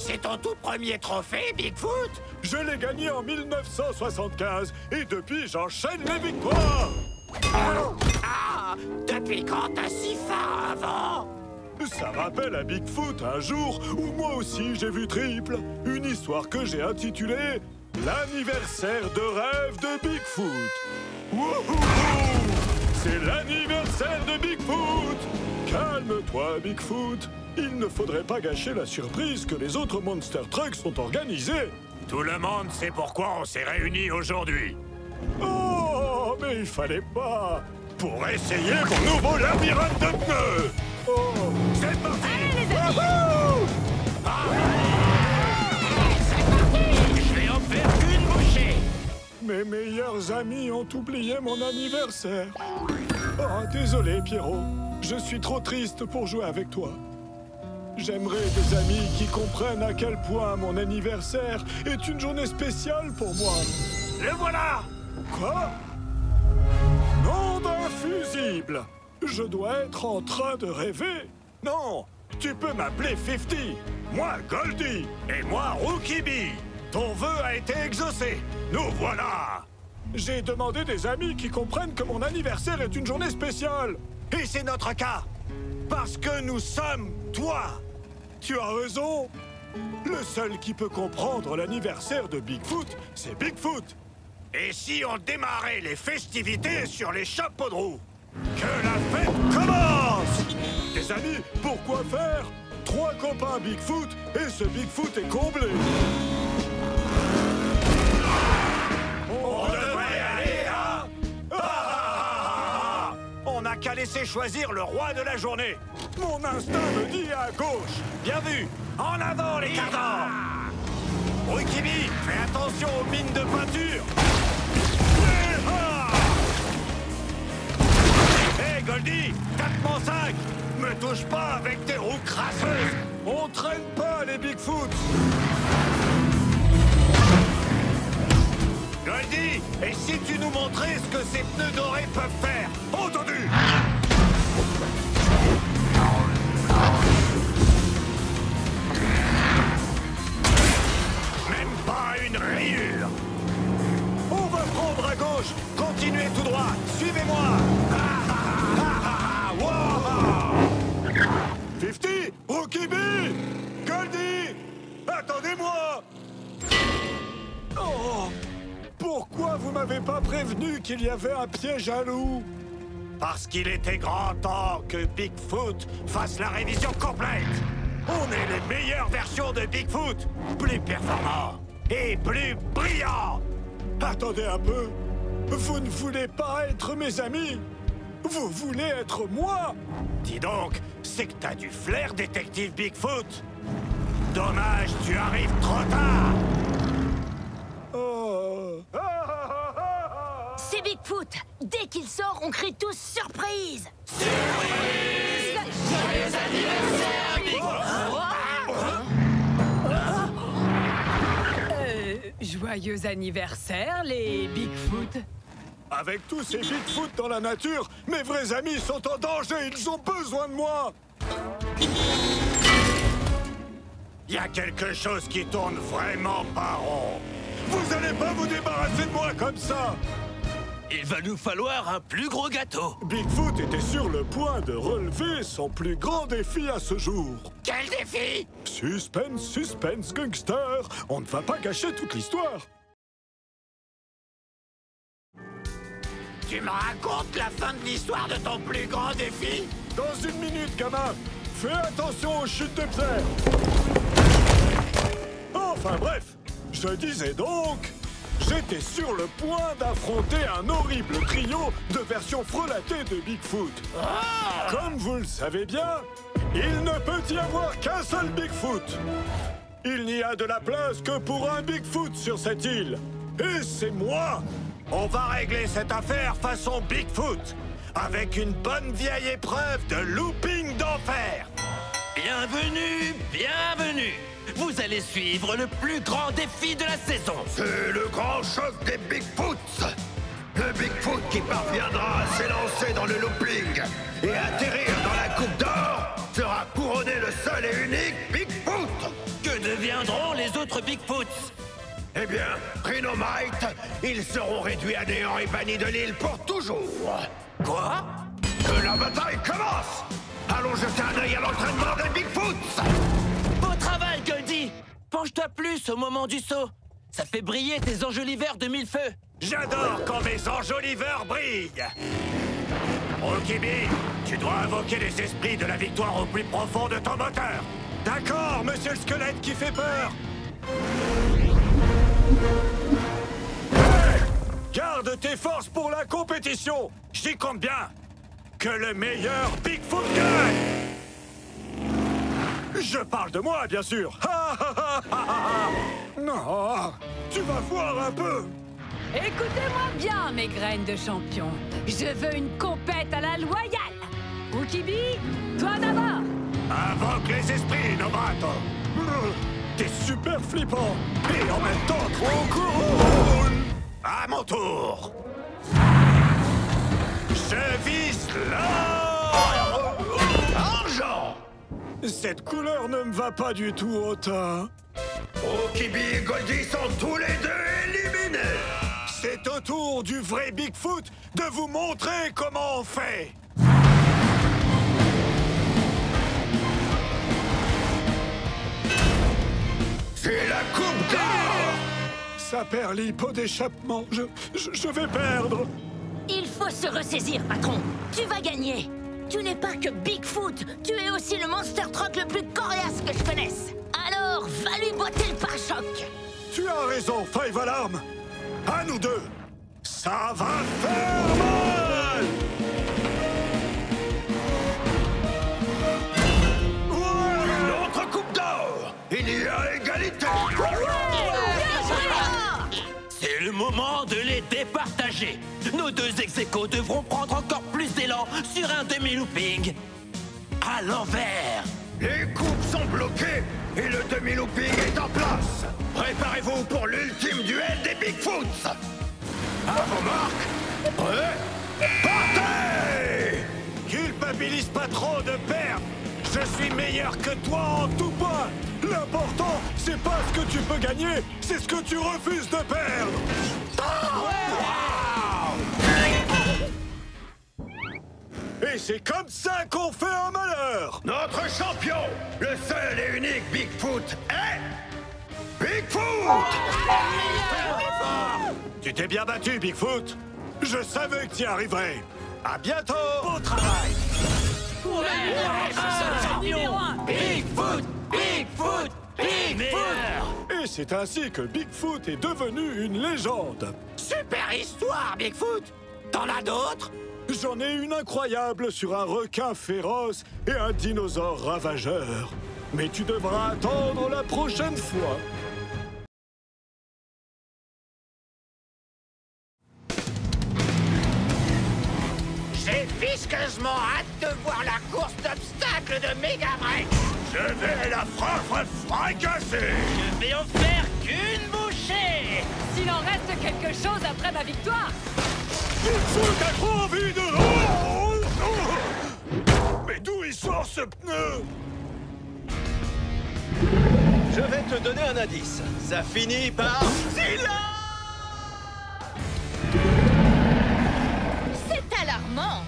C'est ton tout premier trophée, Bigfoot? Je l'ai gagné en 1975 et depuis j'enchaîne les victoires. Ah! Depuis quand t'as si faim avant? Ça rappelle à Bigfoot un jour où moi aussi j'ai vu triple. Une histoire que j'ai intitulée L'anniversaire de rêve de Bigfoot. Wouhou! C'est l'anniversaire de Bigfoot! Calme-toi, Bigfoot. Il ne faudrait pas gâcher la surprise que les autres Monster Trucks ont organisée. Tout le monde sait pourquoi on s'est réunis aujourd'hui. Oh, mais il fallait pas. Pour essayer mon nouveau labyrinthe de pneus. Oh, C'est parti! Allez, les amis! wouhou! Je vais en faire une bouchée! Mes meilleurs amis ont oublié mon anniversaire. Oh, désolé, Pierrot. Je suis trop triste pour jouer avec toi. J'aimerais des amis qui comprennent à quel point mon anniversaire est une journée spéciale pour moi. Le voilà! Quoi? Nom d'un fusible! Je dois être en train de rêver. Non, tu peux m'appeler 50. Moi, Goldie. Et moi, Rookie Bee. Ton vœu a été exaucé. Nous voilà! J'ai demandé des amis qui comprennent que mon anniversaire est une journée spéciale. Et c'est notre cas! Parce que nous sommes toi! Tu as raison. Le seul qui peut comprendre l'anniversaire de Bigfoot, c'est Bigfoot. Et si on démarrait les festivités sur les chapeaux de roue? Que la fête commence! Les amis, pourquoi faire? 3 copains Bigfoot et ce Bigfoot est comblé. On devrait aller à... On n'a qu'à laisser choisir le roi de la journée. Mon instinct me dit à gauche. Bien vu! En avant, les cardans! Rookie Bee, fais attention aux mines de peinture! Hé, Goldie, 4x5! Me touche pas avec tes roues crasseuses! On traîne pas les Bigfoot. Goldie, et si tu nous montrais ce que ces pneus dorés peuvent faire? Entendu! Même pas une rayure! On va prendre à gauche! Continuez tout droit! Suivez-moi! Wow! 50, Rookie Bee, Goldie, attendez-moi. Oh, pourquoi vous m'avez pas prévenu qu'il y avait un piège à loup? Parce qu'il était grand temps que Bigfoot fasse la révision complète. On est les meilleures versions de Bigfoot, plus performants et plus brillants. Attendez un peu. Vous ne voulez pas être mes amis? Vous voulez être moi? Dis donc, c'est que t'as du flair, détective Bigfoot. Dommage, tu arrives trop tard. Oh. C'est Bigfoot! Dès qu'il sort, on crie tous surprise! Joyeux anniversaire, Joyeux anniversaire, les Bigfoot. Avec tous ces Bigfoot dans la nature, mes vrais amis sont en danger. Ils ont besoin de moi. Il y a quelque chose qui tourne vraiment pas rond. Vous allez pas vous débarrasser de moi comme ça. Il va nous falloir un plus gros gâteau. Bigfoot était sur le point de relever son plus grand défi à ce jour. Quel défi? Suspense, suspense, gangster. On ne va pas gâcher toute l'histoire. Tu me racontes la fin de l'histoire de ton plus grand défi? Dans 1 minute, gamin. Fais attention aux chutes de pierre. Enfin bref, je disais donc... J'étais sur le point d'affronter un horrible trio de versions frelatées de Bigfoot. Comme vous le savez bien, il ne peut y avoir qu'un seul Bigfoot. Il n'y a de la place que pour un Bigfoot sur cette île. Et c'est moi. On va régler cette affaire façon Bigfoot, avec une bonne vieille épreuve de looping d'enfer. Bienvenue, bienvenue. Vous allez suivre le plus grand défi de la saison. C'est le grand choc des Bigfoots. Le Bigfoot qui parviendra à s'élancer dans le looping et atterrir dans la coupe d'or sera couronné le seul et unique Bigfoot. Que devient autres Bigfoots? Eh bien, Rhinomite, ils seront réduits à néant et bannis de l'île pour toujours. Quoi? Que la bataille commence! Allons jeter un œil à l'entraînement des Bigfoots! Beau travail, Goldie! Penche-toi plus au moment du saut. Ça fait briller tes enjoliveurs de mille feux. J'adore quand mes enjoliveurs brillent. Rokibi, tu dois invoquer les esprits de la victoire au plus profond de ton moteur. D'accord, monsieur le squelette qui fait peur. Hey, garde tes forces pour la compétition. J'y compte bien. Que le meilleur Bigfoot gagne. Je parle de moi, bien sûr. Non, tu vas voir un peu. Écoutez-moi bien, mes graines de champion. Je veux une compète à la loyale. Ukibi, toi d'abord. Invoque les esprits, Nobrato. T'es super flippant et en même temps trop cool. À mon tour. Je vise là. Argent! Cette couleur ne me va pas du tout au teint. Rokibi et Goldie sont tous les deux éliminés! C'est au tour du vrai Bigfoot de vous montrer comment on fait. C'est la coupe d'or! Ça perd l'hippo d'échappement. Je vais perdre. Il faut se ressaisir, patron. Tu vas gagner. Tu n'es pas que Bigfoot. Tu es aussi le monster truck le plus coriace que je connaisse. Alors, va lui botter le pare-choc. Tu as raison, Five Alarm. À nous deux. Ça va faire mal. Une autre coupe d'or! Il y a égalité! C'est le moment de les départager. Nos deux ex-aequo devront prendre encore plus d'élan sur un demi-looping. À l'envers. Les coupes sont bloquées et le demi-looping est en place! Préparez-vous pour l'ultime duel des Bigfoots! À vos marques! Prêts? Partez! Culpabilise pas trop de perdre. Je suis meilleur que toi en tout point. L'important, c'est pas ce que tu peux gagner, c'est ce que tu refuses de perdre. Et c'est comme ça qu'on fait un malheur. Notre champion, le seul et unique Bigfoot est... Bigfoot! Tu t'es bien battu, Bigfoot. Je savais que tu y arriverais. À bientôt. Bon travail. Numéro 1. Bigfoot! Bigfoot! Bigfoot! Et c'est ainsi que Bigfoot est devenu une légende. Super histoire, Bigfoot. T'en as d'autres? J'en ai une incroyable sur un requin féroce et un dinosaure ravageur. Mais tu devras attendre la prochaine fois. J'ai visqueusement hâte de voir la course d'obstacles de Megabrex. Je vais la fracasser. Je vais en faire qu'une bouchée! S'il en reste quelque chose après ma victoire. Bigfoot a trop envie de... Mais d'où il sort ce pneu? Je vais te donner un indice. Ça finit par... C'est alarmant.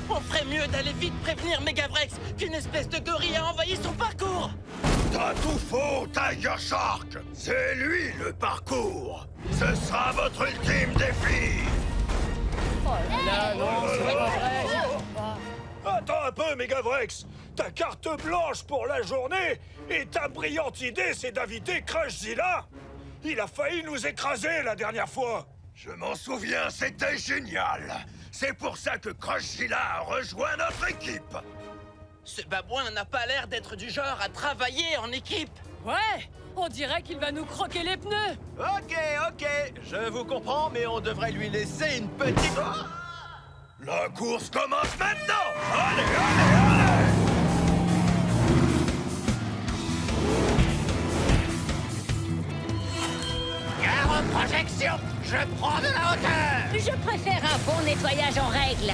On ferait mieux d'aller vite prévenir Megabrex qu'une espèce de gorille a envahi son parcours! T'as tout faux, Tiger Shark! C'est lui le parcours! Ce sera votre ultime défi! Attends un peu, Megavrex. Ta carte blanche pour la journée et ta brillante idée, c'est d'inviter Crushzilla. Il a failli nous écraser la dernière fois. Je m'en souviens, c'était génial! C'est pour ça que Crushzilla a rejoint notre équipe! Ce babouin n'a pas l'air d'être du genre à travailler en équipe! Ouais, on dirait qu'il va nous croquer les pneus. Ok, je vous comprends, mais on devrait lui laisser une petite... La course commence maintenant! Allez! Gare aux projections, je prends de la hauteur. Je préfère un bon nettoyage en règle.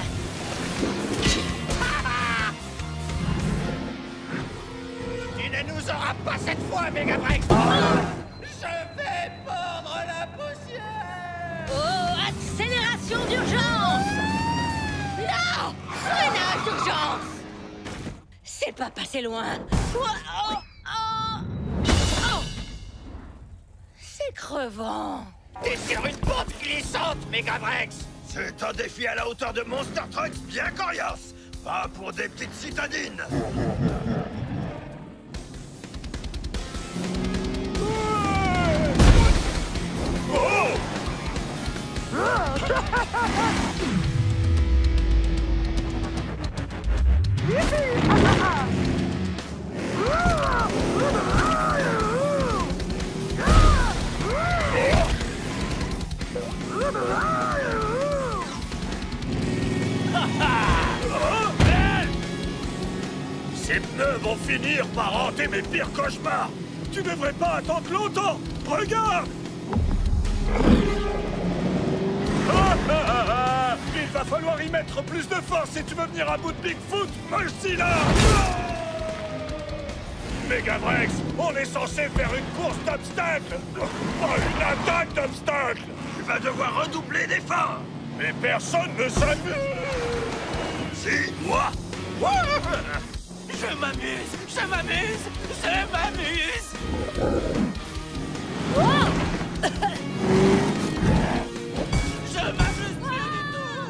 Tu ne nous auras pas cette fois, Megabrex. Je vais pendre la poussière! Oh, accélération d'urgence! Non! Freinage d'urgence! C'est pas passé loin. Oh, oh, oh. Oh. C'est crevant. T'es sur une pente glissante, Megabrex! C'est un défi à la hauteur de Monster Trucks bien coriace. Pas pour des petites citadines. Ces pneus vont finir par hanter mes pires cauchemars! Tu devrais pas attendre longtemps. Regarde. Il va falloir y mettre plus de force si tu veux venir à bout de Bigfoot, Mochila. Megabrex, on est censé faire une course d'obstacles! Pas une attaque d'obstacles! Tu vas devoir redoubler d'efforts. Mais personne ne s'amuse! Si, moi. Je m'amuse, je m'amuse, je m'amuse. Je m'amuse plus du tout.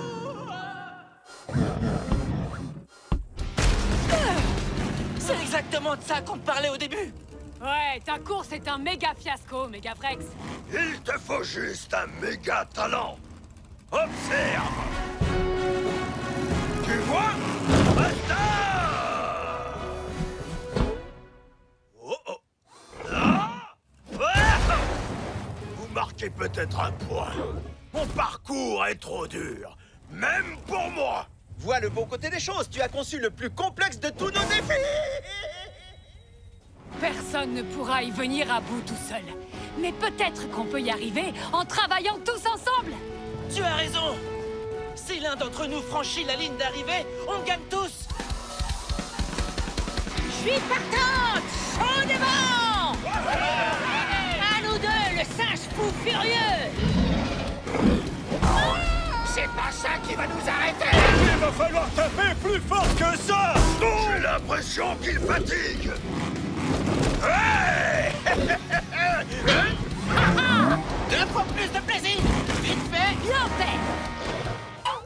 C'est exactement de ça qu'on te parlait au début. Ouais, ta course est un méga fiasco, Megabrex. Il te faut juste un méga talent. Observe. Tu vois? Basta! Oh oh. Là. Ah. Vous marquez peut-être un point. Mon parcours est trop dur, même pour moi. Vois le bon côté des choses, tu as conçu le plus complexe de tous nos défis! Personne ne pourra y venir à bout tout seul. Mais peut-être qu'on peut y arriver en travaillant tous ensemble. Tu as raison. Si l'un d'entre nous franchit la ligne d'arrivée, on gagne tous. Je suis partante! Chaud devant! À nous deux, le singe fou furieux! C'est pas ça qui va nous arrêter! Il va falloir taper plus fort que ça. J'ai l'impression qu'il fatigue. Hey. 2 fois plus de plaisir. Vite fait. Bien fait! Oh.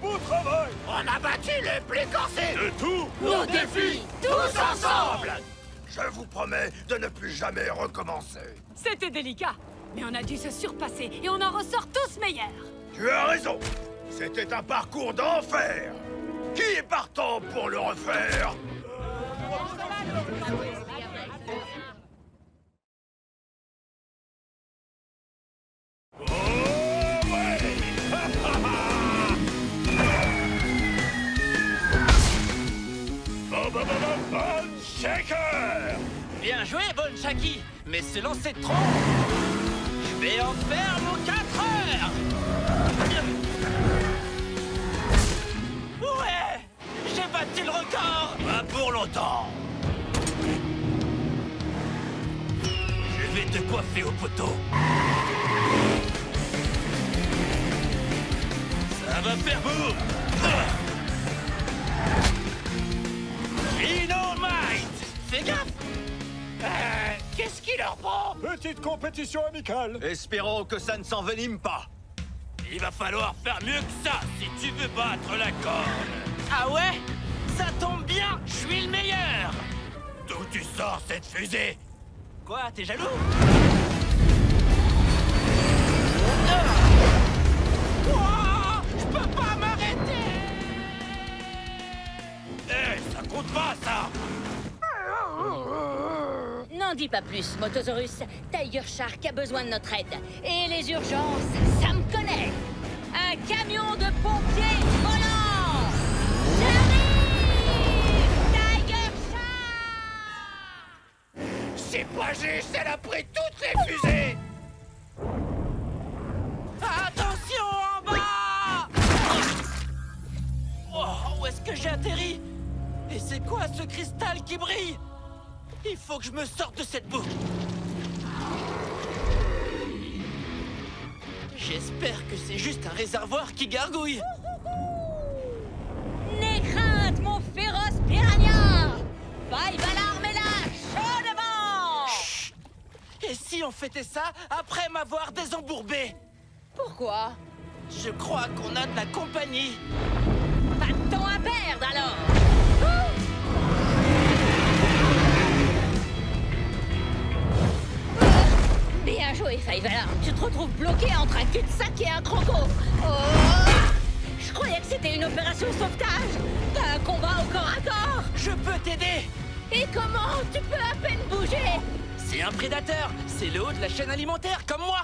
Bon travail. On a battu les plus corsés! De tout. Nos défis, tous ensemble! Je vous promets de ne plus jamais recommencer. C'était délicat, mais on a dû se surpasser et on en ressort tous meilleurs. Tu as raison. C'était un parcours d'enfer. Qui est partant pour le refaire? Shaker! Bien joué, Bon Shaki. Mais ce lancer de tronc, je vais en faire mon 4 heures. Ouais, j'ai battu le record. Pas pour longtemps! Je vais te coiffer au poteau. Ça va faire boum. Dynamite. Fais gaffe. Qu'est-ce qui leur prend? Petite compétition amicale. Espérons que ça ne s'envenime pas. Il va falloir faire mieux que ça si tu veux battre la corne. Ah ouais? Ça tombe bien, je suis le meilleur. D'où tu sors cette fusée? Quoi, t'es jaloux? Ouah, je peux pas m'arrêter. Ça compte pas, ça! N'en dis pas plus, Motosaurus. Tiger Shark a besoin de notre aide. Et les urgences, ça me connaît. Un camion de pompiers volant! J'arrive! Tiger Shark! C'est pas juste, elle a pris toutes les fusées! Attention en bas! Oh, où est-ce que j'ai atterri? Et c'est quoi ce cristal qui brille? Il faut que je me sorte de cette boue. J'espère que c'est juste un réservoir qui gargouille. N'aie crainte, mon féroce piranha! Five Alarm est là, chaud devant! Chut. Et si on fêtait ça après m'avoir désembourbé? Pourquoi? Je crois qu'on a de la compagnie. Pas de temps à perdre alors! Bien joué, Five Alarm. Tu te retrouves bloqué entre un cul-de-sac et un croco. Oh! Je croyais que c'était une opération sauvetage, pas un combat au corps à corps. Je peux t'aider. Et comment? Tu peux à peine bouger. C'est un prédateur. C'est le haut de la chaîne alimentaire, comme moi.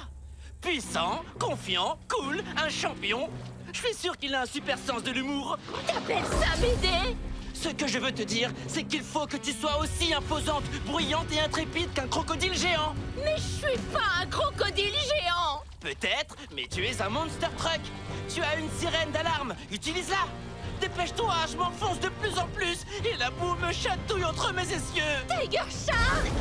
Puissant, confiant, cool, un champion. Je suis sûr qu'il a un super sens de l'humour. T'appelles ça m'aider? Ce que je veux te dire, c'est qu'il faut que tu sois aussi imposante, bruyante et intrépide qu'un crocodile géant. Mais je suis pas un crocodile géant. Peut-être, mais tu es un monster truck. Tu as une sirène d'alarme, utilise-la. Dépêche-toi, je m'enfonce de plus en plus et la boue me chatouille entre mes essieux. Tiger Shark!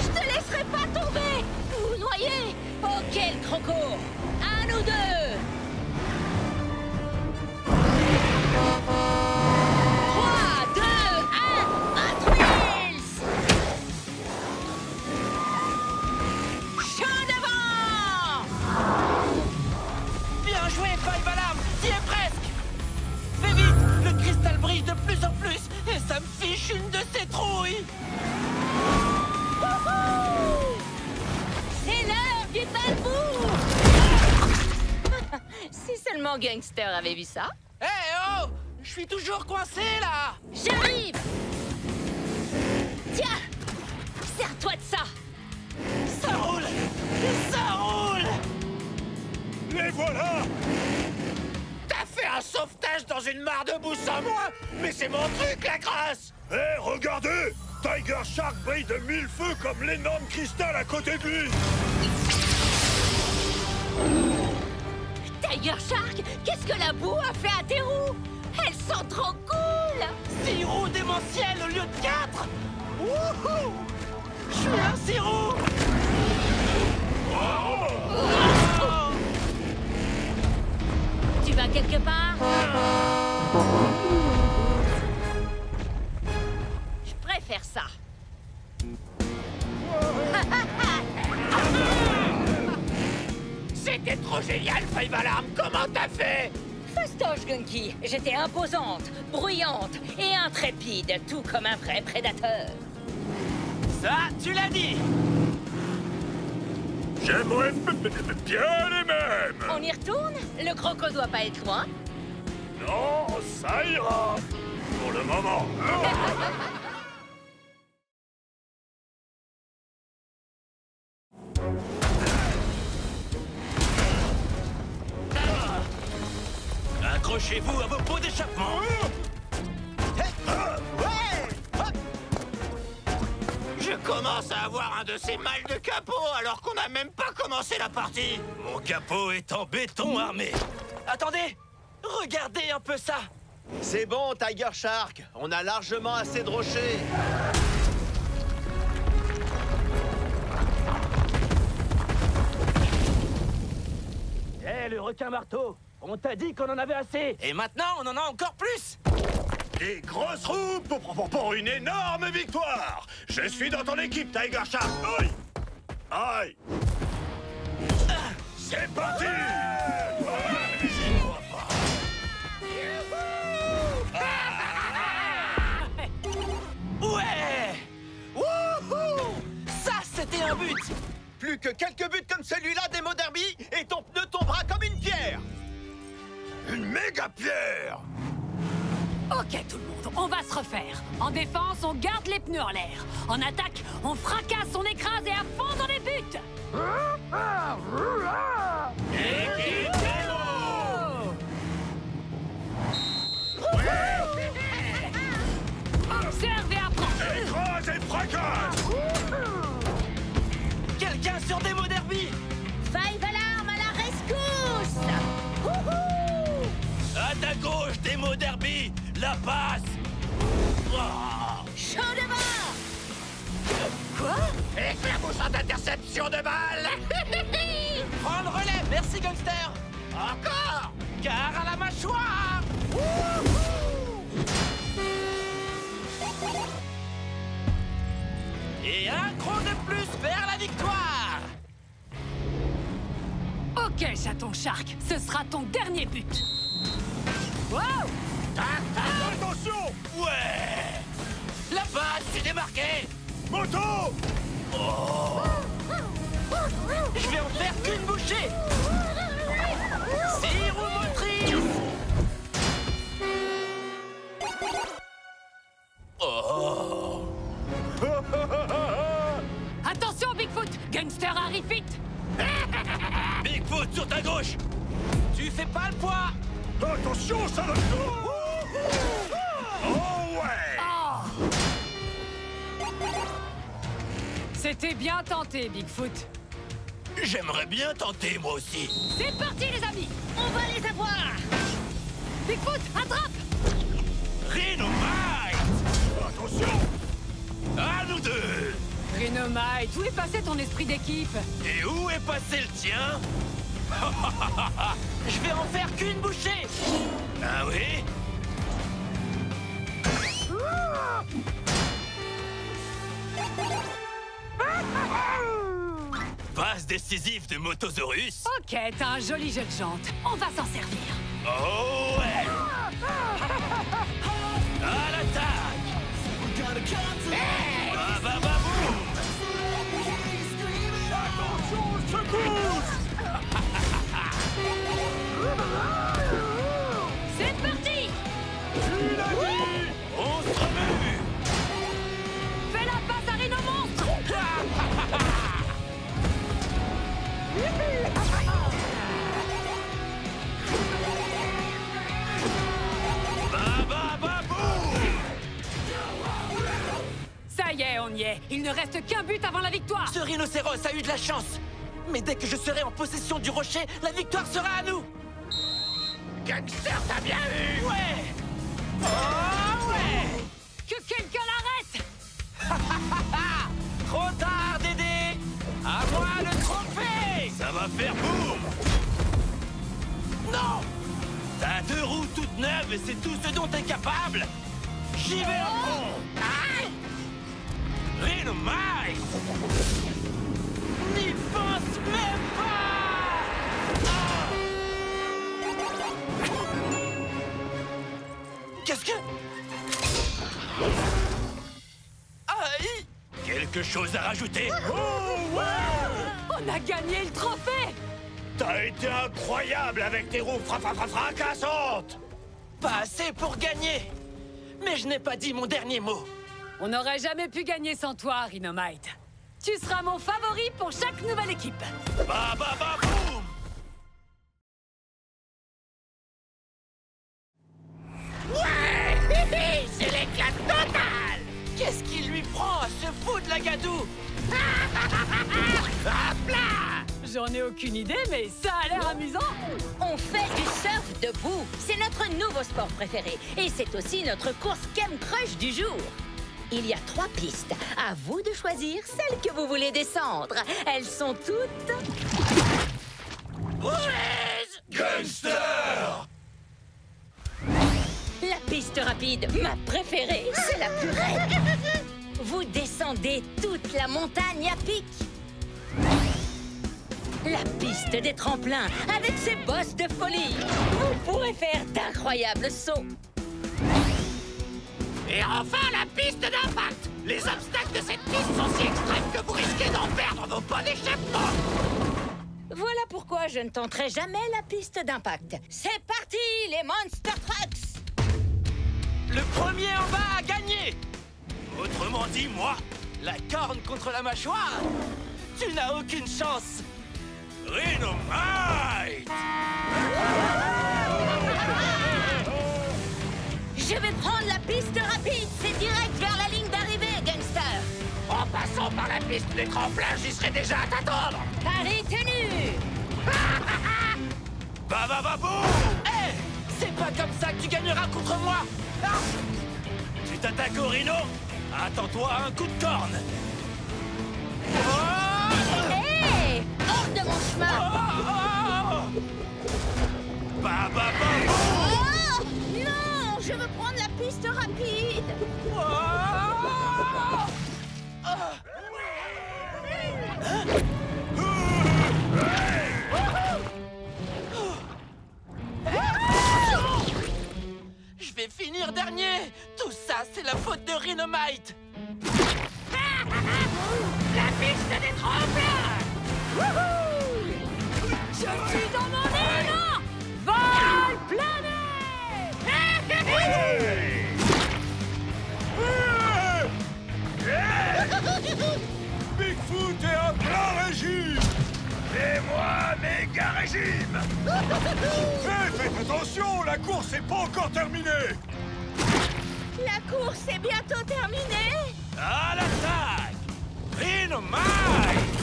Je te laisserai pas tomber! Vous noyer! Ok, le croco! À nous deux! 3, 2, 1, Hot Wheels! Chaud devant! Bien joué, Five Alarm, t'y es presque. Fais vite, le cristal brille de plus en plus et ça me fiche une de ces trouilles. C'est l'heure du balbou! Si seulement Gangster avait vu ça. Hé oh, je suis toujours coincé là. J'arrive! Tiens! Sers-toi de ça! Ça roule, ça roule. Les voilà! T'as fait un sauvetage dans une mare de boue sans moi? Mais c'est mon truc, la grâce! Hé, regardez! Tiger Shark brille de 1000 feux comme l'énorme cristal à côté de lui! Tiger Shark, qu'est-ce que la boue a fait à tes roues? Elles sont trop cool! 6 roues démentielles au lieu de 4. Wouhou! Je suis un 6 roues. Oh. Tu vas quelque part? Je préfère ça. C'était trop génial, Five Alarm! Comment t'as fait? Fastoche, Gunky. J'étais imposante, bruyante et intrépide, tout comme un vrai prédateur. Ça, tu l'as dit. J'aimerais bien les mêmes! On y retourne? Le croco doit pas être loin. Non, ça ira! Pour le moment. Accrochez-vous à vos pots d'échappement. Je commence à avoir un de ces mal de capot alors qu'on n'a même pas commencé la partie! Mon capot est en béton armé. Attendez, regardez un peu ça. C'est bon, Tiger Shark. On a largement assez de rochers. Hé, le requin marteau, on t'a dit qu'on en avait assez. Et maintenant, on en a encore plus. Des grosses roues pour une énorme victoire! Je suis dans ton équipe, Tiger Shark! Aïe! Aïe! C'est parti! Ouais! Wouhou! Ça, c'était un but. Plus que quelques buts comme celui-là d'Emo Derby et ton pneu tombera comme une pierre. Une méga pierre! Ok tout le monde, on va se refaire. En défense, on garde les pneus en l'air. En attaque, on fracasse, on écrase et à fond dans les buts. Observe et apprends. Écrase et fracasse! Quelqu'un sur Demo Derby. Five Alarm à la rescousse! Wouhou! À ta gauche, Demo Derby. La passe. Oh. Chaud devant! d'interception de balles. Prends le relais, merci Gangster. Encore. Gare à la mâchoire. Et un cran de plus vers la victoire. Ok, chaton Shark, ce sera ton dernier but. Wow! Attention! Ouais. Là-bas, je suis démarqué. Moto! Je vais en faire qu'une bouchée. Six roues motrices. Oh. Attention, Bigfoot! Gangster arrive vite! Bigfoot sur ta gauche. Tu fais pas le poids. Attention, ça va... Oh ouais! Oh! C'était bien tenté, Bigfoot. J'aimerais bien tenter moi aussi. C'est parti, les amis! On va les avoir! Bigfoot, attrape! Rhinomite. Attention! À nous deux. Rhinomite, où est passé ton esprit d'équipe? Et où est passé le tien? Je vais en faire qu'une bouchée. Ah oui? Passe décisive de Motosaurus. Ok, t'as un joli jeu de jante. On va s'en servir. Oh ouais. À l'attaque. Ah bah bah boum. C'est parti! On se remue. Fais la passe à Rhino Monstre! Bah bah bah boum. Ça y est, on y est. Il ne reste qu'un but avant la victoire. Ce rhinocéros a eu de la chance. Mais dès que je serai en possession du rocher, la victoire sera à nous. Gangster, t'as bien eu. Ouais. Oh ouais. Que quelqu'un l'arrête! Trop tard, Dédé. À moi le trophée. Ça va faire boum. Non. T'as deux roues toutes neuves et c'est tout ce dont t'es capable. J'y vais à fond. Aïe. Rhinomite. N'y pense même pas. Ah. Qu'est-ce que... Aïe. Quelque chose à rajouter? Oh ouais! On a gagné le trophée! T'as été incroyable avec tes roues fracassantes! Pas assez pour gagner. Mais je n'ai pas dit mon dernier mot. On n'aurait jamais pu gagner sans toi, Rhinomite. Tu seras mon favori pour chaque nouvelle équipe. Bah bah bah boum. Ouais! C'est l'éclat total. Qu'est-ce qui lui prend à se foutre de la gadoue? Hop là! J'en ai aucune idée, mais ça a l'air amusant. On fait du surf debout. C'est notre nouveau sport préféré. Et c'est aussi notre course Chem Crush du jour. Il y a 3 pistes. À vous de choisir celle que vous voulez descendre. Elles sont toutes... Gangster! La piste rapide, ma préférée, c'est la plus raide. Vous descendez toute la montagne à pic. La piste des tremplins, avec ses bosses de folie. Vous pourrez faire d'incroyables sauts. Et enfin, la piste d'impact. Les obstacles de cette piste sont si extrêmes que vous risquez d'en perdre vos bonnes d'échappement. Voilà pourquoi je ne tenterai jamais la piste d'impact. C'est parti, les Monster Trucks! Le premier en bas a gagné. Autrement dit, moi, la corne contre la mâchoire. Tu n'as aucune chance. Rhinomite! Je vais prendre la piste rapide. C'est direct vers la ligne d'arrivée, Gangster. En passant par la piste des tremplins, j'y serai déjà à t'attendre. Pari tenu. Bah bah bah boum! Hé! C'est pas comme ça que tu gagneras contre moi! Ah! Tu t'attaques au rhino? Attends-toi à un coup de corne! Oh! chemin. Oh non, je veux prendre la piste rapide. Je vais finir dernier. Tout ça, c'est la faute de Rhinomite. La piste des tremplins. Je suis dans mon élan. Vol plané. Bigfoot est à plein régime! Et moi, méga régime! Faites attention, la course est pas encore terminée! La course est bientôt terminée. À l'attaque! Rhinomite!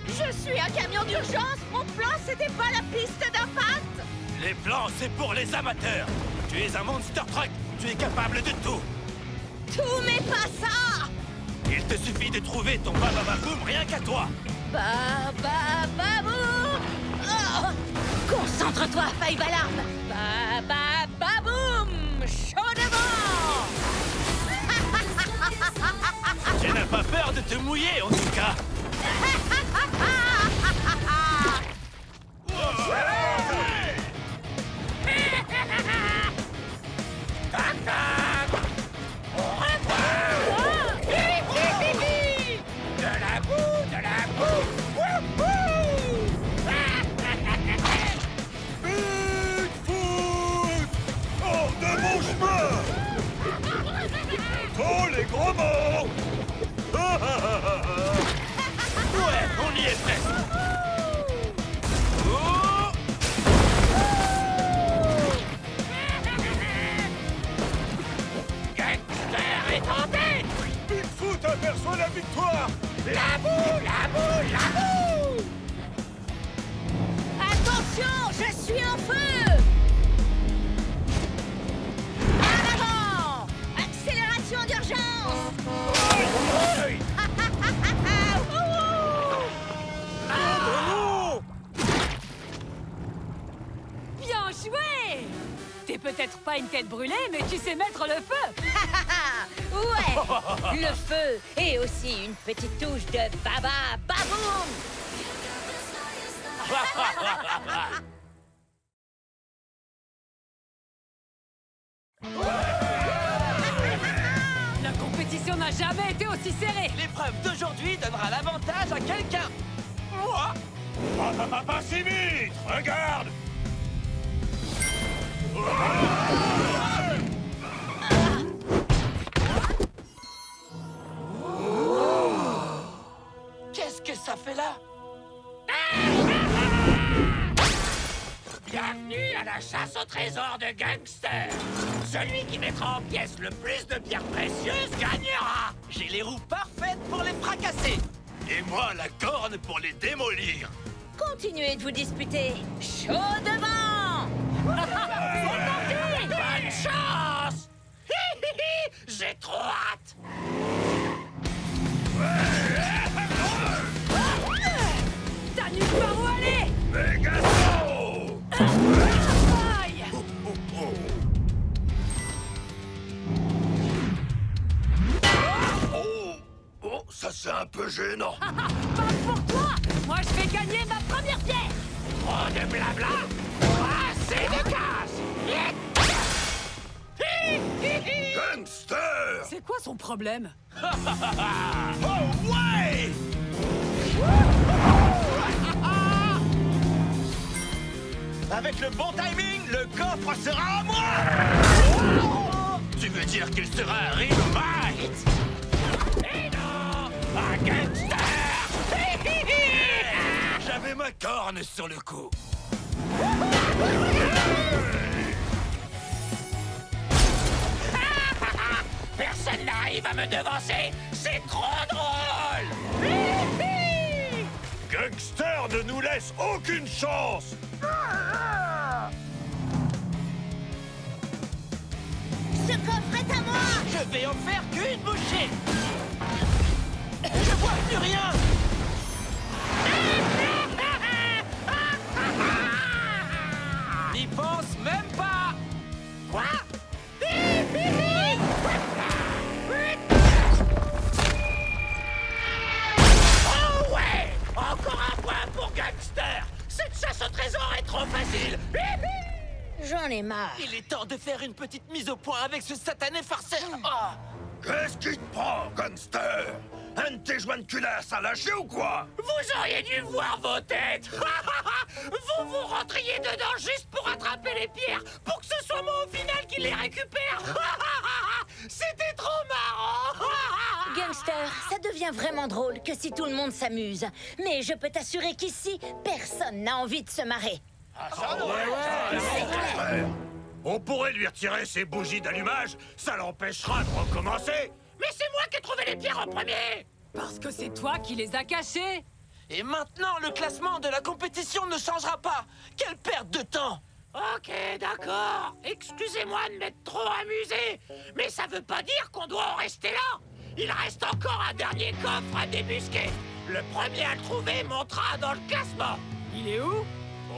Je suis un camion d'urgence. Mon plan, c'était pas la piste d'impact. Les plans, c'est pour les amateurs. Tu es un monster truck. Tu es capable de tout. Tout, mais pas ça. Il te suffit de trouver ton babababoum rien qu'à toi. Babababoum. Oh. Concentre-toi, Five Alarm. Babababoum. Chaud devant. Tu n'as pas peur de te mouiller, en tout cas. Bigfoot! Hors de mon chemin! Oh, les gros mots! Ouais, on y est presque. Oh! Gangster est en tête! Bigfoot aperçoit la victoire! La boue, la boue, la boue! Attention, je suis en feu. En avant. Accélération d'urgence. Bien joué. T'es peut-être pas une tête brûlée, mais tu sais mettre le feu. Ouais. Le feu et aussi une petite touche de baba baboum. La compétition n'a jamais été aussi serrée. L'épreuve d'aujourd'hui donnera l'avantage à quelqu'un. Moi? Pas si vite! Regarde! Qu'est-ce que ça fait là? Bienvenue à la chasse au trésor de Gangster. Celui qui mettra en pièces le plus de pierres précieuses gagnera. J'ai les roues parfaites pour les fracasser. Et moi, la corne pour les démolir. Continuez de vous disputer. Chaud devant. Bonne chance. J'ai trop hâte. T'as nulle part où aller. Mégaso! Aïe. Oh, ça c'est un peu gênant. Pas pour toi. Moi, je vais gagner ma première pierre. Trop de blabla. Assez de casse. Gangster! C'est quoi son problème? Oh ouais! Avec le bon timing, le coffre sera à moi! Tu veux dire qu'il sera un Rhinomite? Et non, un gangster. J'avais ma corne sur le coup. Personne n'arrive à me devancer. C'est trop drôle. Gangster ne nous laisse aucune chance! Ce coffre est à moi. Je vais en faire qu'une bouchée. vois plus rien. N'y pense même pas. Quoi? Oh ouais! Encore un point pour Gangster! Cette chasse au trésor est trop facile! J'en ai marre. Il est temps de faire une petite mise au point avec ce satané farceur. Ah. Qu'est-ce qui te prend, Gangster? Un de tes joints de culasse à lâcher ou quoi? Vous auriez dû voir vos têtes! Vous rentriez dedans juste pour attraper les pierres, pour que ce soit moi au final qui les récupère! C'était trop marrant! Gangster, ça devient vraiment drôle que si tout le monde s'amuse. Mais je peux t'assurer qu'ici, personne n'a envie de se marrer. C'est clair. On pourrait lui retirer ses bougies d'allumage, ça l'empêchera de recommencer! Mais c'est moi qui ai trouvé les pierres en premier! Parce que c'est toi qui les as cachés. Et maintenant, le classement de la compétition ne changera pas. Quelle perte de temps! Ok, d'accord. Excusez-moi de m'être trop amusé, mais ça veut pas dire qu'on doit en rester là. Il reste encore un dernier coffre à débusquer. Le premier à le trouver montera dans le classement. Il est où?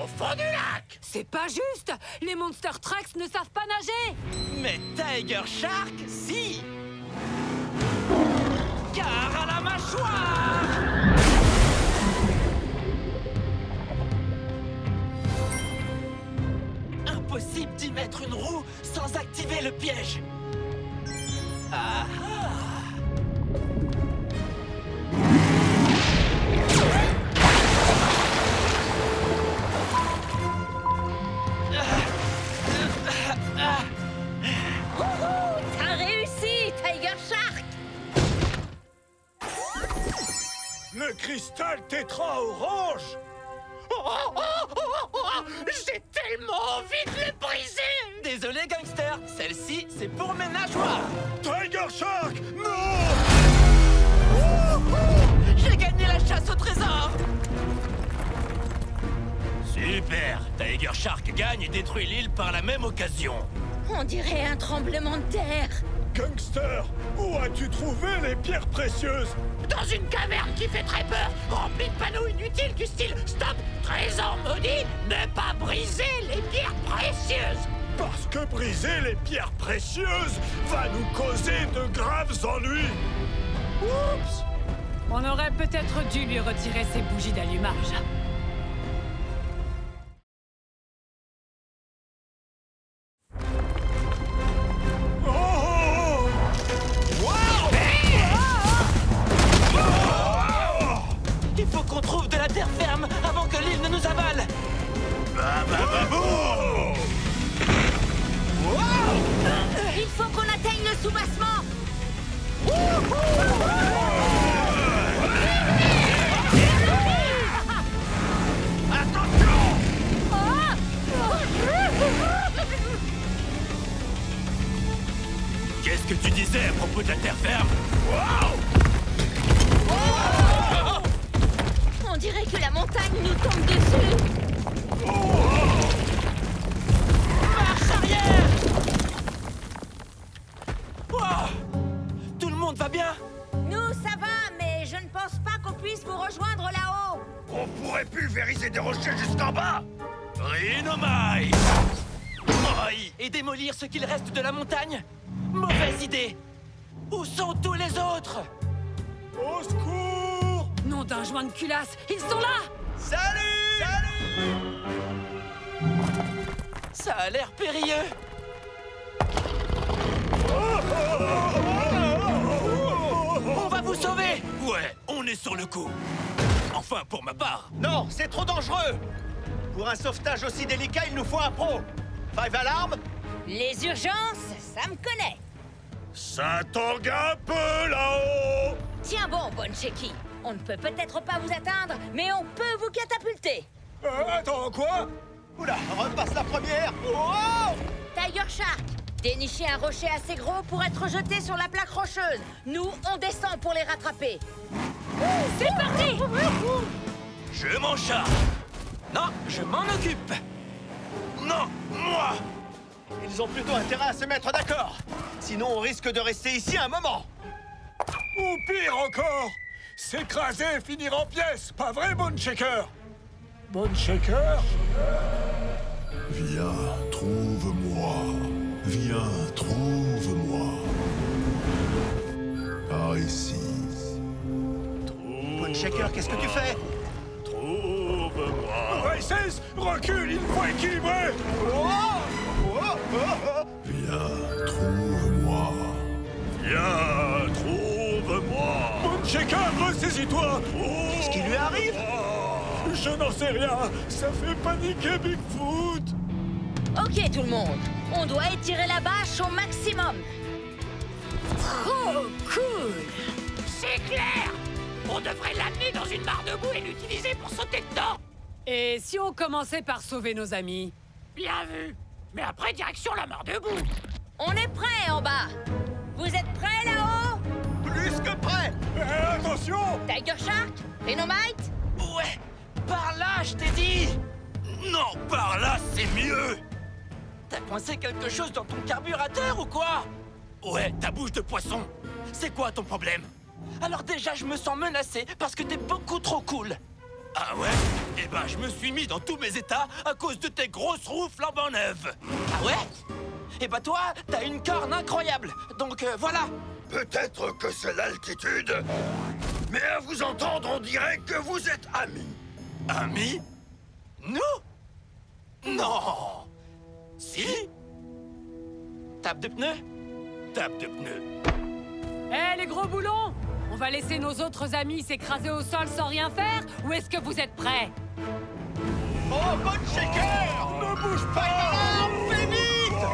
Au fond du lac. C'est pas juste. Les Monster Trucks ne savent pas nager. Mais Tiger Shark, si! Car à la mâchoire! Impossible d'y mettre une roue sans activer le piège. Ah ah. T'as réussi, Tiger Shark! Le cristal tétra orange! J'ai tellement envie de le briser. Désolé, Gangster, celle-ci, c'est pour mes nageoires. Tiger Shark! Non! J'ai gagné la chasse au trésor. Super. Tiger Shark gagne et détruit l'île par la même occasion. On dirait un tremblement de terre. Gangster, où as-tu trouvé les pierres précieuses? Dans une caverne qui fait très peur, remplie de panneaux inutiles du style « Stop, trésor maudit, ne pas briser les pierres précieuses ». Parce que briser les pierres précieuses va nous causer de graves ennuis. Oups! On aurait peut-être dû lui retirer ses bougies d'allumage. Il faut qu'on trouve de la terre ferme avant que l'île ne nous avale. Il faut qu'on atteigne le soubassement. Qu'est-ce que tu disais à propos de la terre ferme? On dirait que la montagne nous tombe dessus. Marche arrière! Wow! Tout le monde va bien? Nous, ça va, mais je ne pense pas qu'on puisse vous rejoindre là-haut. On pourrait pulvériser des rochers jusqu'en bas! Rhinomai! Aïe! Et démolir ce qu'il reste de la montagne? Mauvaise idée! Où sont tous les autres? Au secours! Nom d'un joint de culasse, ils sont là! Salut! Ça a l'air périlleux! On va vous sauver! Ouais, on est sur le coup. Enfin, pour ma part. Non, c'est trop dangereux! Pour un sauvetage aussi délicat, il nous faut un pro! Five Alarm? Les urgences, ça me connaît. Ça tangue un peu là-haut! Tiens bon, Boncheki. On ne peut peut-être pas vous atteindre, mais on peut vous catapulter. Attends, quoi? Oula, repasse la première! Oh! Tiger Shark, dénichez un rocher assez gros pour être jeté sur la plaque rocheuse. Nous, on descend pour les rattraper. C'est parti! Je m'en charge. Non, je m'en occupe! Non, moi! Ils ont plutôt intérêt à se mettre d'accord. Sinon, on risque de rester ici un moment. Ou pire encore, s'écraser et finir en pièces. Pas vrai, Bone Shaker? Bone Shaker? Viens, trouve-moi. Viens, trouve-moi. Par ici. Bone Shaker, qu'est-ce que tu fais? Trouve-moi. Races, recule, il faut équilibrer. Viens, trouve-moi. Viens, trouve-moi. Bone Shaker, ressaisis-toi. Qu'est-ce qui lui arrive? Je n'en sais rien. Ça fait paniquer Bigfoot. Ok, tout le monde. On doit étirer la bâche au maximum. Oh, cool! C'est clair! On devrait l'amener dans une mare de boue et l'utiliser pour sauter dedans! Et si on commençait par sauver nos amis? Bien vu! Mais après, direction la mare de boue! On est prêts en bas. Vous êtes prêts là-haut? Plus que prêt! Attention! Tiger Shark? Dynamite? Ouais, par là, je t'ai dit. Non, par là, c'est mieux. T'as coincé quelque chose dans ton carburateur ou quoi? Ouais, ta bouche de poisson. C'est quoi ton problème? Alors déjà, je me sens menacé parce que t'es beaucoup trop cool. Ah ouais? Eh ben, je me suis mis dans tous mes états à cause de tes grosses roues flambant neuves. Ah ouais? Eh ben toi, t'as une corne incroyable. Donc voilà. Peut-être que c'est l'altitude, mais à vous entendre, on dirait que vous êtes amis. Amis? Nous? Non. Si? Tape de pneus? Tape de pneus. Eh, les gros boulons! On va laisser nos autres amis s'écraser au sol sans rien faire? Ou est-ce que vous êtes prêts? Oh, Bone Shaker! Ne bouge pas! Fais vite!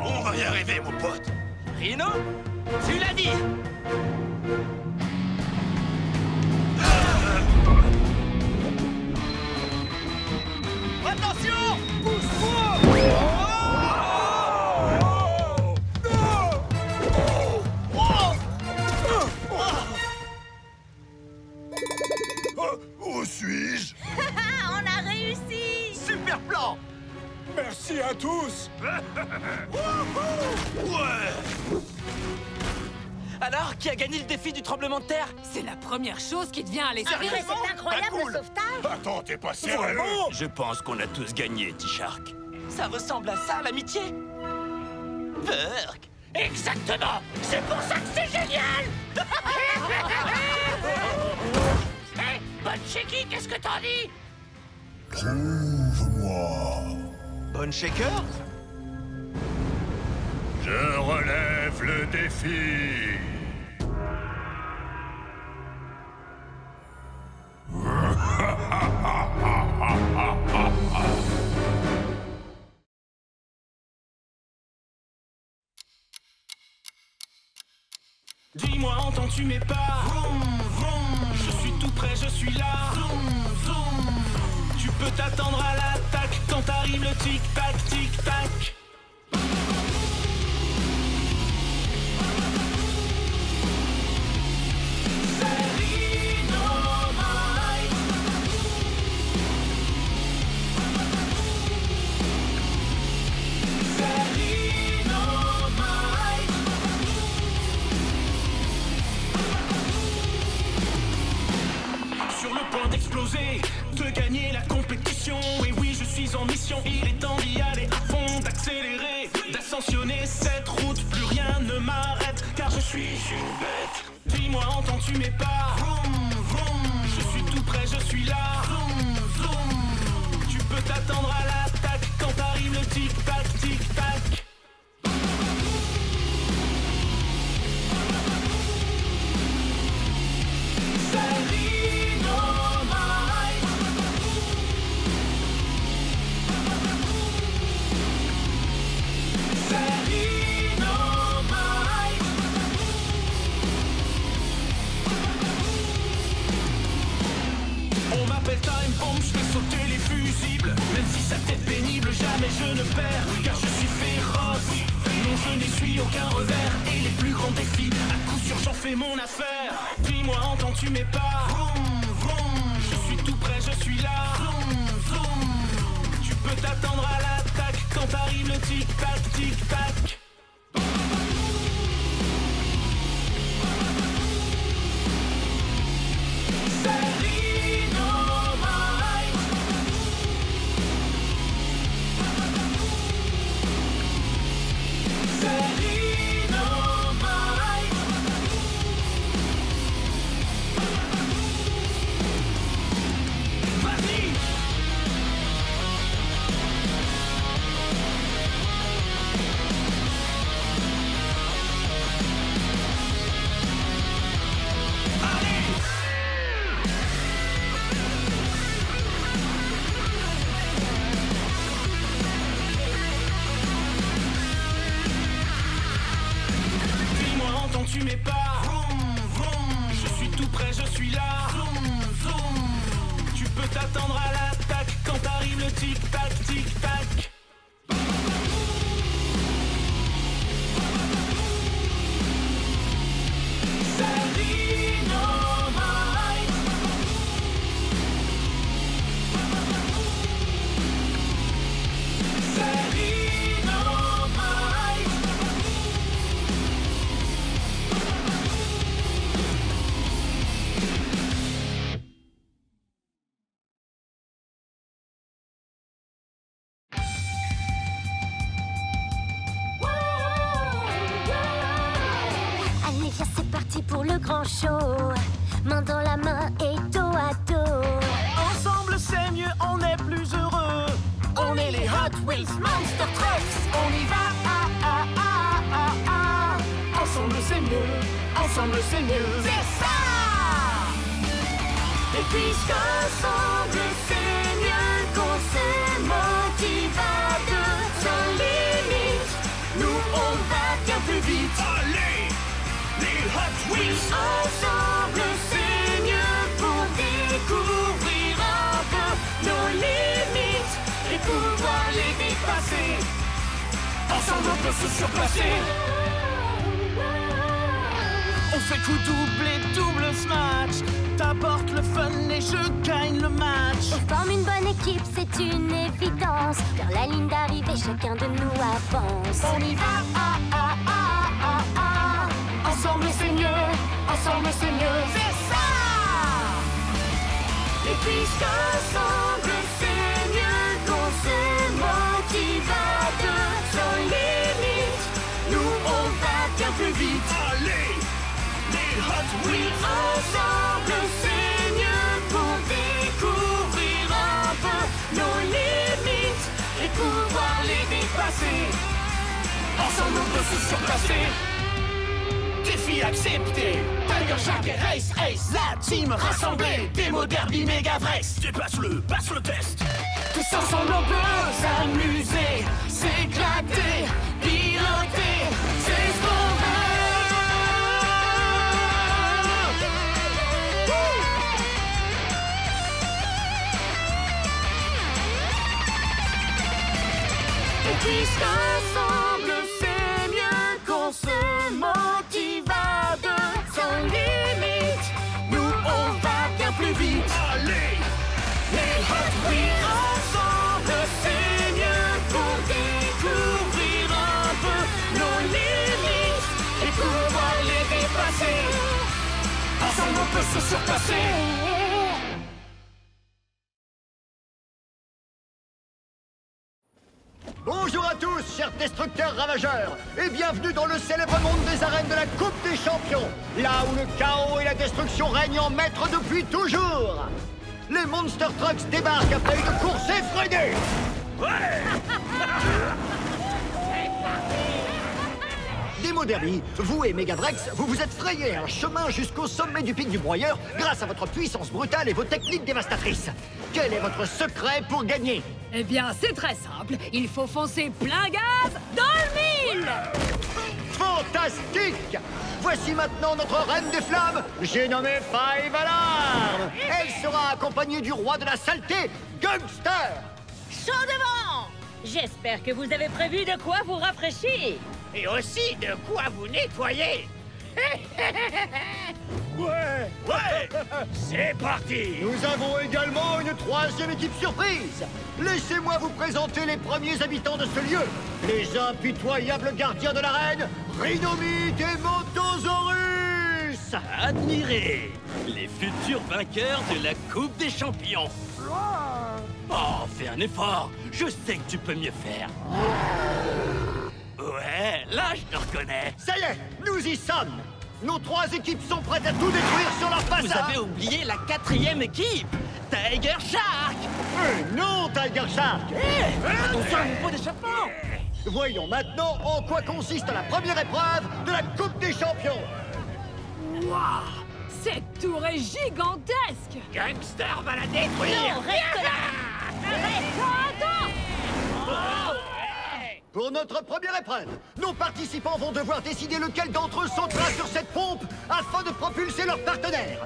On va y arriver, mon pote. Rhino? Tu l'as dit! Attention! Pousse-toi! Où suis-je? On a réussi! Super plan! Merci à tous! Ouais! Alors, qui a gagné le défi du tremblement de terre? C'est la première chose qui te vient à l'esprit. Ah, mais c'est incroyable Pas cool. le sauvetage! Attends, t'es pas sérieux? Vraiment? Je pense qu'on a tous gagné, T-Shark. Ça ressemble à ça, l'amitié? Burk! Exactement! C'est pour ça que c'est génial! Hé, Bone Shaky, qu'est-ce que t'en dis? Trouve-moi. Bone Shaker? Je relève le défi. Dis-moi, entends-tu mes pas? Je suis tout près, je suis là. Tu peux t'attendre à l'attaque quand arrive le tic-tac, tic-tac. De gagner la compétition. Et oui, je suis en mission. Il est temps d'y aller à fond, d'accélérer, d'ascensionner cette route. Plus rien ne m'arrête, car je suis une bête. Dis-moi, entends-tu mes pas? Je suis tout près, je suis là. Tu peux t'attendre à l'attaque quand arrive le tic-tac, tic-tac. Time bomb, je fais sauter les fusibles. Même si ça t'est pénible, jamais je ne perds, car je suis féroce. Non, je n'essuie aucun revers. Et les plus grands défis, à coup sûr j'en fais mon affaire. Dis-moi, entends-tu mes pas? Je suis tout près, je suis là. Tu peux t'attendre à l'attaque quand arrive le tic-tac, tic-tac. suis mes pas. Vroom, vroom. Je suis tout près, je suis là. Zoom, zoom. Tu peux t'attendre à l'attaque quand arrive le tic-tac, tic-tac. Pour le grand show, main dans la main et dos à dos. Ensemble c'est mieux, on est plus heureux. On est les Hot Wheels Monster Trucks. On y va, Ensemble c'est mieux, ensemble c'est mieux. C'est ça. Et puisque ensemble c'est mieux, qu'on se motive à deux sans limite, nous on va bien plus vite. Allez, les Hot Wheels. Ensemble c'est mieux pour découvrir un peu nos limites et pouvoir les dépasser. Ensemble on peut se surpasser. On fait coup double et double smash. T'apportes le fun et je gagne le match. On forme une bonne équipe, c'est une évidence. Vers la ligne d'arrivée, chacun de nous avance. On y va, Ensemble c'est mieux, ensemble c'est mieux. C'est ça. Et puisque ensemble c'est mieux, qu'on se motive à deux sans limite, nous on va bien plus vite. Allez, les Hot Wheels. Ensemble c'est mieux pour découvrir un peu nos limites et pouvoir les dépasser. Ensemble on peut se surpasser. Défi accepté. Tiger Shark et Race Ace. La team rassemblée. Démo derby méga Vrex. Dépasse-le, passe le test. Tous ensemble on peut s'amuser, s'éclater, piloter. C'est ce qu'on veut. Et puisqu'ensemble c'est mieux, qu'on se motive à deux sans limite, nous on va bien plus vite. Allez, les Hot Wheels. Ensemble c'est mieux pour découvrir un peu nos limites et pouvoir les dépasser. Ensemble on peut se surpasser. Bonjour à tous, chers destructeurs ravageurs, et bienvenue dans le célèbre monde des arènes de la Coupe des Champions, là où le chaos et la destruction règnent en maître depuis toujours. Les Monster Trucks débarquent après une course effrénée. Ouais. Démo Derby, vous et Megavrex, vous vous êtes frayé un chemin jusqu'au sommet du pic du broyeur grâce à votre puissance brutale et vos techniques dévastatrices. Quel est votre secret pour gagner? Eh bien, c'est très simple. Il faut foncer plein gaz dans le mille. Fantastique! Voici maintenant notre reine des flammes, j'ai nommé Five Alarm. Elle sera accompagnée du roi de la saleté, Gangster. Chaud devant! J'espère que vous avez prévu de quoi vous rafraîchir. Et aussi de quoi vous nettoyer. Ouais, c'est parti. Nous avons également une troisième équipe surprise. Laissez-moi vous présenter les premiers habitants de ce lieu. Les impitoyables gardiens de l'arène, Rhinomite et Motosaurus. Admirez les futurs vainqueurs de la Coupe des Champions. Oh, fais un effort. Je sais que tu peux mieux faire. Ouais, là, je te reconnais. Ça y est, nous y sommes. Nos trois équipes sont prêtes à tout détruire sur leur passage. Vous avez oublié la quatrième équipe, Tiger Shark. Non, Tiger Shark. Attention à mon pot d'échappement. Voyons maintenant en quoi consiste la première épreuve de la Coupe des Champions. Waouh! Cette tour est gigantesque! Gangster va la détruire. Non, reste là. Attends! Pour notre première épreuve, nos participants vont devoir décider lequel d'entre eux sautera sur cette pompe afin de propulser leur partenaire.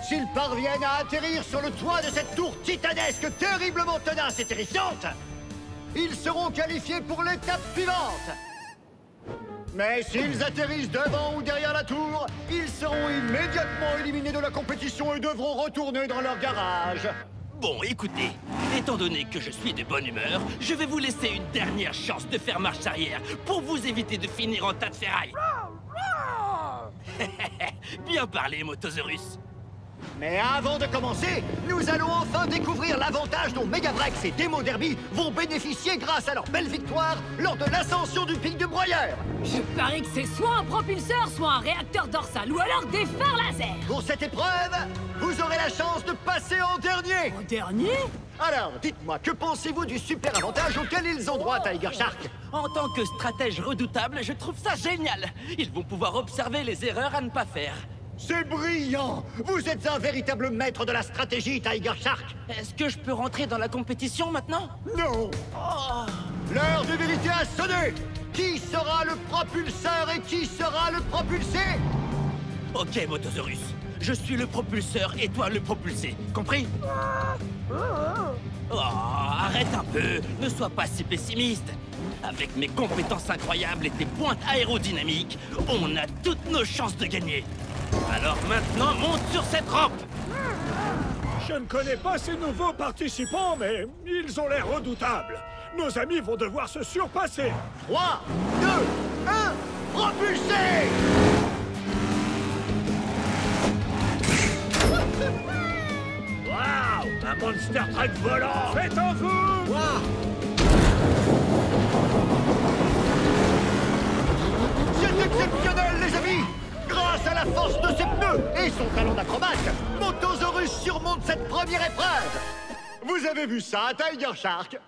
S'ils parviennent à atterrir sur le toit de cette tour titanesque terriblement tenace et terrifiante, ils seront qualifiés pour l'étape suivante. Mais s'ils atterrissent devant ou derrière la tour, ils seront immédiatement éliminés de la compétition et devront retourner dans leur garage. Bon, écoutez, étant donné que je suis de bonne humeur, je vais vous laisser une dernière chance de faire marche arrière pour vous éviter de finir en tas de ferraille. Bien parlé, Motosaurus. Mais avant de commencer, nous allons enfin découvrir l'avantage dont Megavrex et Demo Derby vont bénéficier grâce à leur belle victoire lors de l'ascension du pic de broyeur. Je parie que c'est soit un propulseur, soit un réacteur dorsal, ou alors des phares laser. Pour cette épreuve, vous aurez la chance de passer en dernier. En dernier? Alors, dites-moi, que pensez-vous du super avantage auquel ils ont droit, Tiger Shark? En tant que stratège redoutable, je trouve ça génial. Ils vont pouvoir observer les erreurs à ne pas faire. C'est brillant! Vous êtes un véritable maître de la stratégie, Tiger Shark! Est-ce que je peux rentrer dans la compétition maintenant? Non! Oh. L'heure de vérité a sonné! Qui sera le propulseur et qui sera le propulsé? Ok, Motosaurus. Je suis le propulseur et toi le propulsé. Compris? Oh, arrête un peu. Ne sois pas si pessimiste. Avec mes compétences incroyables et tes pointes aérodynamiques, on a toutes nos chances de gagner. Alors maintenant, monte sur cette rampe! Je ne connais pas ces nouveaux participants, mais ils ont l'air redoutables. Nos amis vont devoir se surpasser. 3, 2, 1, propulsez! Waouh! Un monster truck volant! Faites en vous! Wow. C'est exceptionnel, les amis! Grâce à la force de ses pneus et son talent d'acrobate, Motosaurus surmonte cette première épreuve. Vous avez vu ça, Tiger Shark?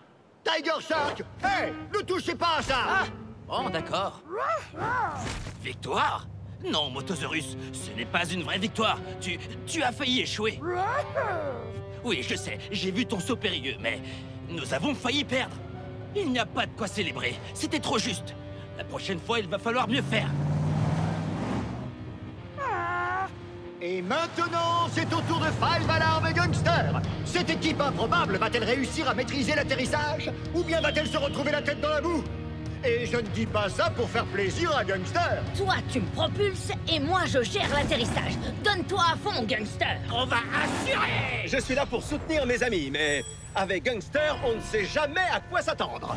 Tiger Shark, hé, ne touchez pas à ça! Ah! Oh, d'accord. Victoire? Non, Motosaurus, ce n'est pas une vraie victoire. Tu as failli échouer. Oui, je sais, j'ai vu ton saut périlleux, mais nous avons failli perdre. Il n'y a pas de quoi célébrer, c'était trop juste. La prochaine fois, il va falloir mieux faire. Et maintenant, c'est au tour de Five Alarm et Gangster. Cette équipe improbable va-t-elle réussir à maîtriser l'atterrissage? Ou bien va-t-elle se retrouver la tête dans la boue? Et je ne dis pas ça pour faire plaisir à Gangster. Toi, tu me propulses et moi, je gère l'atterrissage. Donne-toi à fond, Gangster. On va assurer! Je suis là pour soutenir mes amis, mais avec Gangster, on ne sait jamais à quoi s'attendre.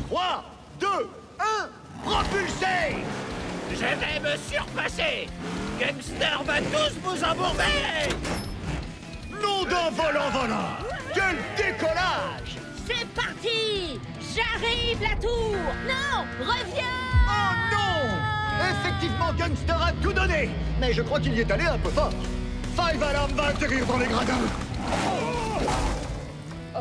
3, 2, 1, propulsez! Je vais me surpasser! Gangster va tous vous embourber! Nom d'un volant! Quel décollage! C'est parti! J'arrive, la tour! Non! Reviens! Oh non! Effectivement, Gangster a tout donné! Mais je crois qu'il y est allé un peu fort. Five Alarm va atterrir dans les gradins. Oh.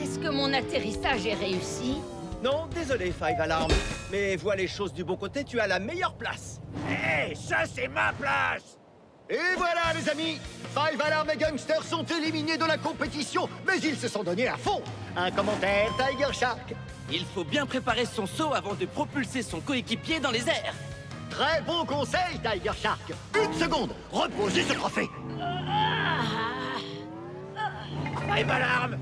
Est-ce que mon atterrissage est réussi? Non, désolé, Five Alarm. Mais vois les choses du bon côté, tu as la meilleure place. Hé, ça c'est ma place! Et voilà, les amis! Five Alarm et Gangster sont éliminés de la compétition, mais ils se sont donnés à fond! Un commentaire, Tiger Shark? Il faut bien préparer son saut avant de propulser son coéquipier dans les airs. Très bon conseil, Tiger Shark! Une seconde, reposez ce trophée! Five Alarm,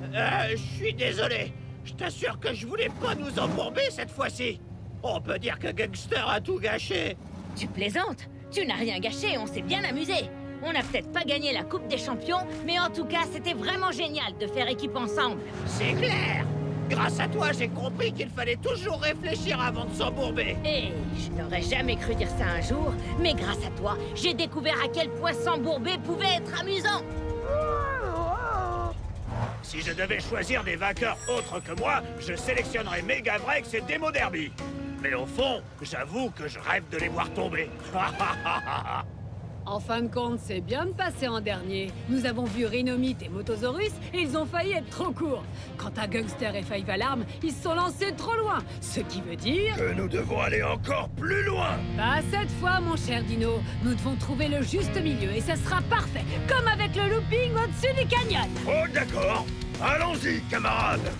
je suis désolé. Je t'assure que je voulais pas nous embourber cette fois-ci. On peut dire que Gangster a tout gâché. Tu plaisantes? Tu n'as rien gâché, on s'est bien amusé. On n'a peut-être pas gagné la Coupe des Champions, mais en tout cas, c'était vraiment génial de faire équipe ensemble. C'est clair! Grâce à toi, j'ai compris qu'il fallait toujours réfléchir avant de s'embourber. Et je n'aurais jamais cru dire ça un jour, mais grâce à toi, j'ai découvert à quel point s'embourber pouvait être amusant. Si je devais choisir des vainqueurs autres que moi, je sélectionnerais Megavrex et Demo Derby. Mais au fond, j'avoue que je rêve de les voir tomber. En fin de compte, c'est bien de passer en dernier. Nous avons vu Rhinomite et Motosaurus et ils ont failli être trop courts. Quant à Gangster et Five Alarm, ils se sont lancés trop loin. Ce qui veut dire... que nous devons aller encore plus loin. Pas cette fois, mon cher Dino. Nous devons trouver le juste milieu et ça sera parfait. Comme avec le looping au-dessus du canyon. Oh, d'accord. Allons-y, camarades.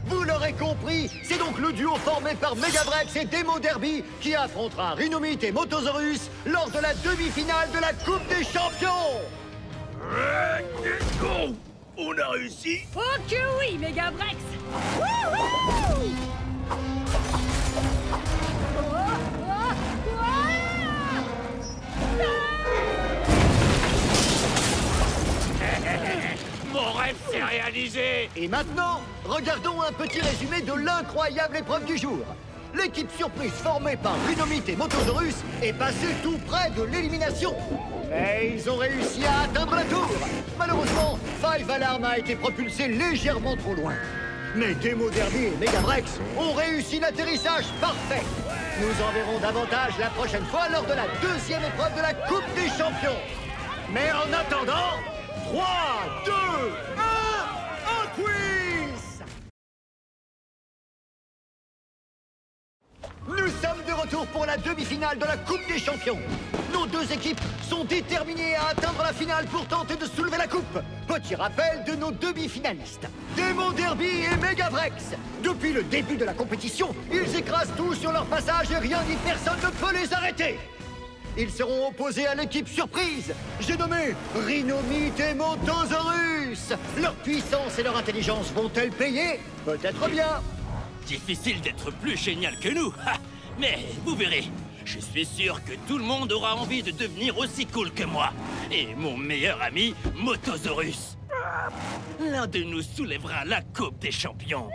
Vous l'aurez compris, c'est donc le duo formé par Megavrex et Demo Derby qui affrontera Rhinomite et Motosaurus lors de la demi-finale de la Coupe des Champions. On a réussi. Oh que oui, Megavrex. Mon rêve s'est réalisé. Et maintenant, regardons un petit résumé de l'incroyable épreuve du jour. L'équipe surprise formée par Rhinomite et Motosaurus est passée tout près de l'élimination. Mais ils ont réussi à atteindre la tour. Malheureusement, Five Alarm a été propulsé légèrement trop loin. Mais Demo Derby et Megavrex ont réussi l'atterrissage parfait. Nous en verrons davantage la prochaine fois lors de la deuxième épreuve de la Coupe des Champions. Mais en attendant, 3, 2, 1, un quiz! Nous sommes de retour pour la demi-finale de la Coupe des Champions. Nos deux équipes sont déterminées à atteindre la finale pour tenter de soulever la coupe. Petit rappel de nos demi-finalistes. Demo Derby et Megavrex. Depuis le début de la compétition, ils écrasent tout sur leur passage et rien ni personne ne peut les arrêter. Ils seront opposés à l'équipe surprise. J'ai nommé Rhinomite et Motosaurus. Leur puissance et leur intelligence vont-elles payer? Peut-être bien. Difficile d'être plus génial que nous, mais vous verrez. Je suis sûr que tout le monde aura envie de devenir aussi cool que moi. Et mon meilleur ami, Motosaurus. L'un de nous soulèvera la Coupe des Champions.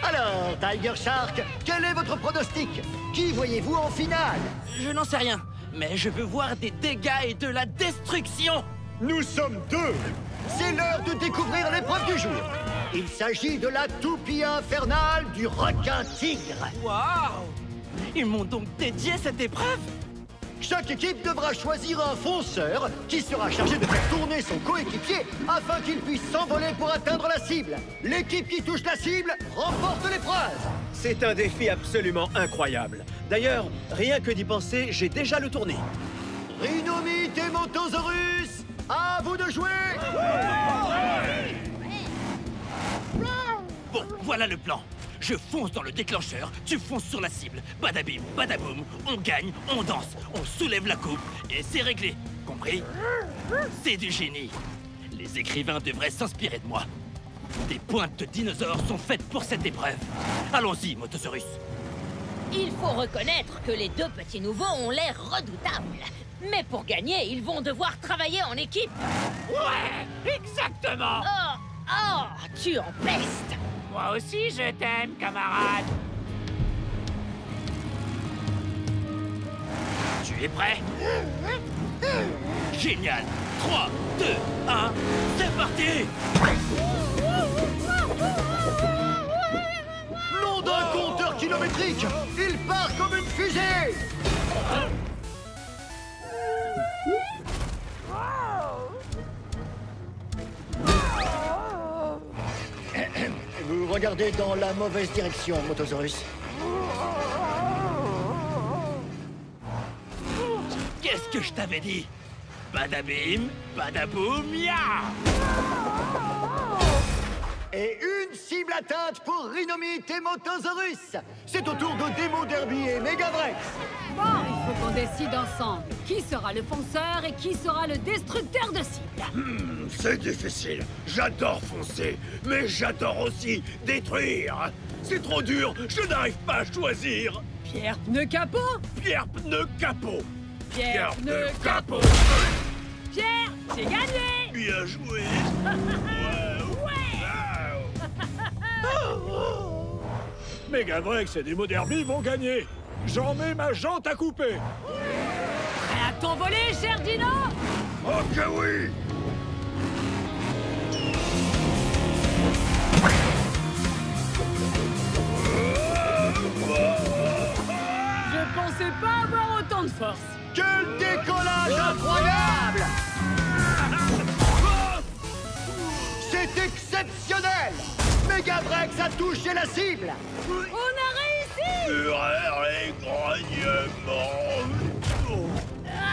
Alors, Tiger Shark, quel est votre pronostic? Qui voyez-vous en finale? Je n'en sais rien, mais je veux voir des dégâts et de la destruction. Nous sommes deux. C'est l'heure de découvrir l'épreuve du jour. Il s'agit de la toupie infernale du requin-tigre. Waouh! Ils m'ont donc dédié cette épreuve? Chaque équipe devra choisir un fonceur qui sera chargé de faire tourner son coéquipier afin qu'il puisse s'envoler pour atteindre la cible. L'équipe qui touche la cible remporte l'épreuve. C'est un défi absolument incroyable. D'ailleurs, rien que d'y penser, j'ai déjà le tourné. Rhinomite et Motosaurus, à vous de jouer! Bon, voilà le plan. Je fonce dans le déclencheur, tu fonces sur la cible. Badabim, badaboum, on gagne, on danse, on soulève la coupe et c'est réglé. Compris? C'est du génie. Les écrivains devraient s'inspirer de moi. Des pointes de dinosaures sont faites pour cette épreuve. Allons-y, Motosaurus. Il faut reconnaître que les deux petits nouveaux ont l'air redoutables. Mais pour gagner, ils vont devoir travailler en équipe. Ouais, exactement. Oh, tu empestes. Moi aussi, je t'aime, camarade. Tu es prêt? Génial. 3, 2, 1, c'est parti! Nom d'un compteur kilométrique, il part comme une fusée. Vous regardez dans la mauvaise direction, Motosaurus. Qu'est-ce que je t'avais dit? Badabim, badaboum, ya! Et une cible atteinte pour Rhinomite et Motosaurus. C'est au tour de Demo Derby et Megavrex. Bon, il faut qu'on décide ensemble. Qui sera le fonceur et qui sera le destructeur de cible? C'est difficile. J'adore foncer, mais j'adore aussi détruire. C'est trop dur, je n'arrive pas à choisir. Pierre pneu capot. Pierre pneu capot. Pierre pneu capot. Pierre, j'ai gagné. Bien joué. Megavrex et Demo Derby vont gagner. J'en mets ma jante à couper. Prêt à t'envoler, cher Dino? Oh que oui. Je pensais pas avoir autant de force. Quel décollage incroyable! C'est exceptionnel! Megavrex a touché la cible! On a réussi! Fureur et grognements.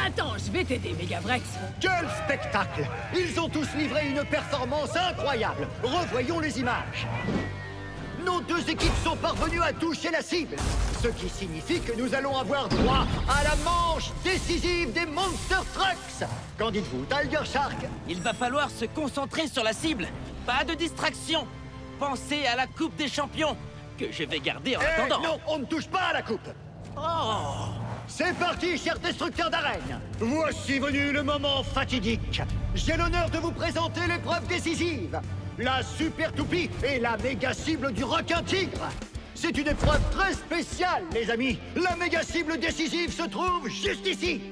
Attends, je vais t'aider, Megavrex. Quel spectacle! Ils ont tous livré une performance incroyable! Revoyons les images. deux équipes sont parvenues à toucher la cible. Ce qui signifie que nous allons avoir droit à la manche décisive des Monster Trucks. Qu'en dites-vous, Tiger Shark? Il va falloir se concentrer sur la cible. Pas de distraction. Pensez à la Coupe des Champions, que je vais garder en attendant. Non, on ne touche pas à la coupe. Oh! C'est parti, chers destructeurs d'arène. Voici venu le moment fatidique. J'ai l'honneur de vous présenter l'épreuve décisive. La Super Toupie et la méga cible du requin-tigre. C'est une épreuve très spéciale, les amis. La méga cible décisive se trouve juste ici.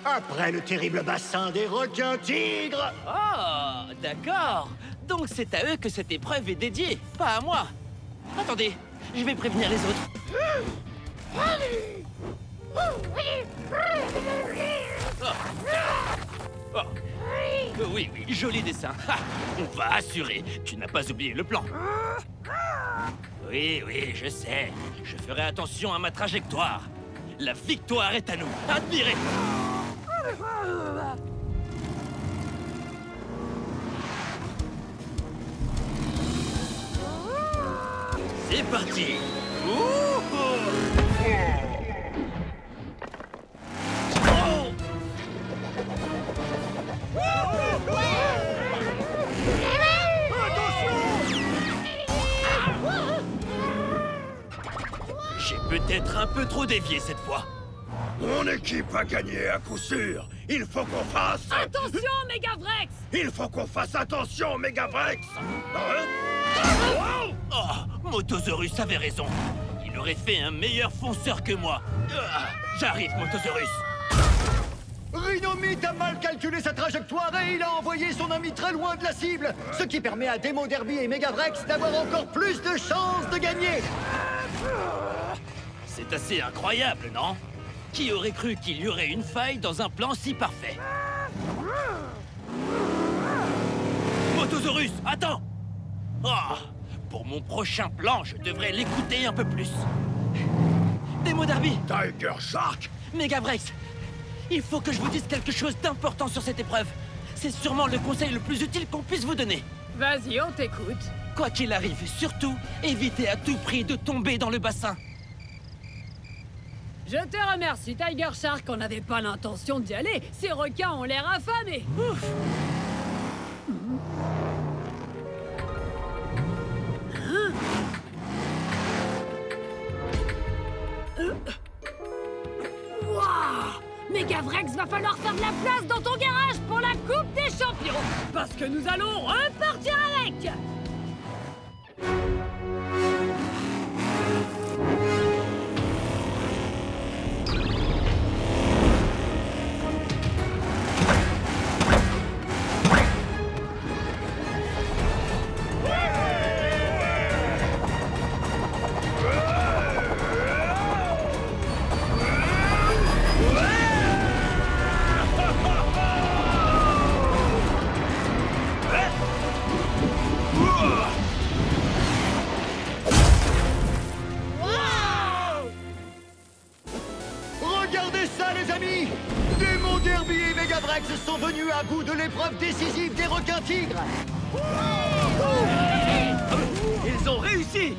Après le terrible bassin des requins-tigres. Oh, d'accord. Donc c'est à eux que cette épreuve est dédiée, pas à moi. Attendez, je vais prévenir les autres. Oh. Oui, joli dessin. Ha, on va assurer. Tu n'as pas oublié le plan. Oui, je sais. Je ferai attention à ma trajectoire. La victoire est à nous. Admirez. C'est parti. J'ai peut-être un peu trop dévié cette fois. Mon équipe a gagné à coup sûr. Il faut qu'on fasse... Attention, Megavrex! Il faut qu'on fasse attention, Megavrex. Oh, Motosaurus avait raison. Il aurait fait un meilleur fonceur que moi. J'arrive, Motosaurus. Rhinomite a mal calculé sa trajectoire et il a envoyé son ami très loin de la cible, ce qui permet à Demo Derby et Megavrex d'avoir encore plus de chances de gagner. C'est assez incroyable, non? Qui aurait cru qu'il y aurait une faille dans un plan si parfait? Motosaurus, attends! Oh, pour mon prochain plan, je devrais l'écouter un peu plus. Demo Derby! Tiger Shark! Megavrex! Il faut que je vous dise quelque chose d'important sur cette épreuve. C'est sûrement le conseil le plus utile qu'on puisse vous donner. Vas-y, on t'écoute. Quoi qu'il arrive, surtout, évitez à tout prix de tomber dans le bassin. Je te remercie, Tiger Shark. On n'avait pas l'intention d'y aller. Ces requins ont l'air affamés. Ouf. Megavrex, va falloir faire de la place dans ton garage pour la Coupe des Champions. Parce que nous allons repartir avec. Sont venus à bout de l'épreuve décisive des requins-tigres. Ils ont réussi.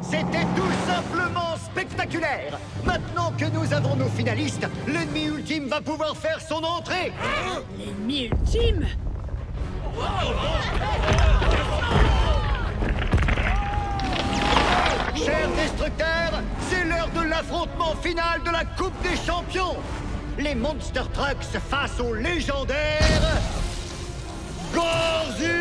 C'était tout simplement spectaculaire. Maintenant que nous avons nos finalistes, l'ennemi ultime va pouvoir faire son entrée. L'ennemi ultime? Chers destructeurs, c'est l'heure de l'affrontement final de la Coupe des Champions. Les Monster Trucks face aux légendaires Gorzilla!